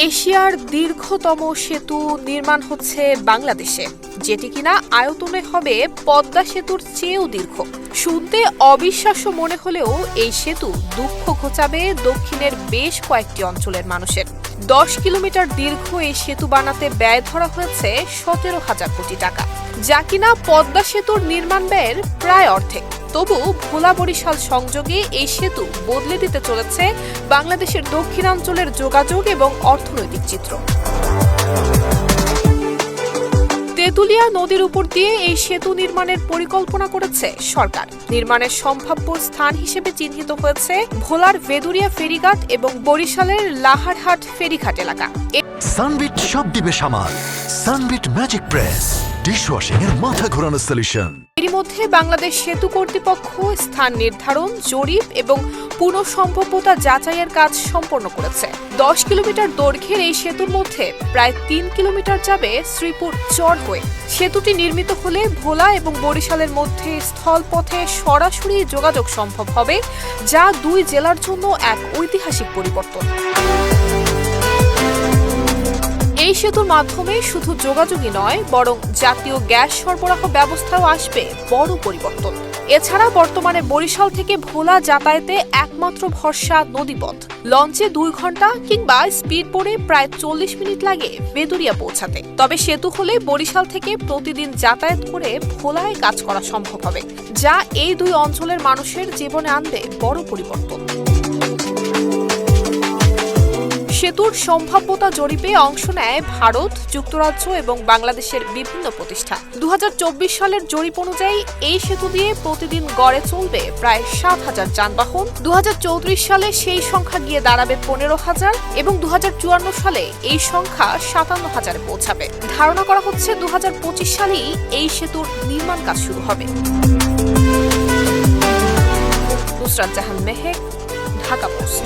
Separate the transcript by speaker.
Speaker 1: এশিয়ার দীর্ঘতম সেতু নির্মাণ হচ্ছে বাংলাদেশে, যেটি কিনা আয়তনে হবে পদ্মা সেতুর চেয়েও দীর্ঘ। শুনতে অবিশ্বাস্য মনে হলেও এই সেতু দুঃখ ঘোচাবে দক্ষিণের বেশ কয়েকটি অঞ্চলের মানুষের। 10 কিলোমিটার দীর্ঘ এই সেতু বানাতে ব্যয় ধরা হয়েছে 17,000 কোটি টাকা, যা কিনা পদ্মা সেতুর নির্মাণ ব্যয়ের প্রায় অর্ধেক। তবু ভোলা বরিশাল সংযোগে এই সেতু বদলে দিতে চলেছে বাংলাদেশের দক্ষিণাঞ্চলের যোগাযোগ এবং অর্থনৈতিক চিত্র। তেঁতুলিয়া নদীর উপর দিয়ে এই সেতু নির্মাণের পরিকল্পনা করেছে সরকার। নির্মাণের সম্ভাব্য স্থান হিসেবে চিহ্নিত হয়েছে ভোলার ভেদুরিয়া ফেরিঘাট এবং বরিশালের লাহারহাট ফেরিঘাট এলাকা।
Speaker 2: সানবিট সব দিবে সামাল। সানবিট ম্যাজিক প্রেস ডিশওয়াশিং এর মাথা ঘোরানো সলিউশন।
Speaker 1: এরই মধ্যে বাংলাদেশ সেতু কর্তৃপক্ষ স্থান নির্ধারণ, জরিপ এবং পুনঃসম্ভাব্যতা যাচাইয়ের কাজ সম্পন্ন করেছে। 10 কিলোমিটার দৈর্ঘ্যের এই সেতুর মধ্যে প্রায় 3 কিলোমিটার যাবে শ্রীপুর চর হয়ে। সেতুটি নির্মিত হলে ভোলা এবং বরিশালের মধ্যে স্থলপথে সরাসরি যোগাযোগ সম্ভব হবে, যা দুই জেলার জন্য এক ঐতিহাসিক পরিবর্তন। এই সেতুর মাধ্যমে শুধু যোগাযোগই নয়, বরং জাতীয় গ্যাস সরবরাহ ব্যবস্থাও আসবে বড় পরিবর্তন। এছাড়া বর্তমানে বরিশাল থেকে ভোলা যাতায়াতে একমাত্র ভরসা নদীপথ। লঞ্চে 2 ঘন্টা কিংবা স্পিড বোটে প্রায় 40 মিনিট লাগে ভেদুরিয়া পৌঁছাতে। তবে সেতু হলে বরিশাল থেকে প্রতিদিন যাতায়াত করে ভোলায় কাজ করা সম্ভব হবে, যা এই দুই অঞ্চলের মানুষের জীবনে আনবে বড় পরিবর্তন। সেতুর সম্ভাব্যতা জরিপে অংশ নেয় ভারত, যুক্তরাজ্য এবং বাংলাদেশের বিভিন্ন প্রতিষ্ঠান। 2024 সালের জরিপ অনুযায়ী এই সেতু দিয়ে প্রতিদিন গড়ে চলবে প্রায় 7,000 যানবাহন। 2034 সালে সেই সংখ্যা গিয়ে দাঁড়াবে 15,000 এবং 2054 সালে এই সংখ্যা 57,000-এ পৌঁছাবে। ধারণা করা হচ্ছে 2025 সালেই এই সেতুর নির্মাণ কাজ শুরু হবে। নুসরাত জাহান মেহেক, ঢাকা পোস্ট।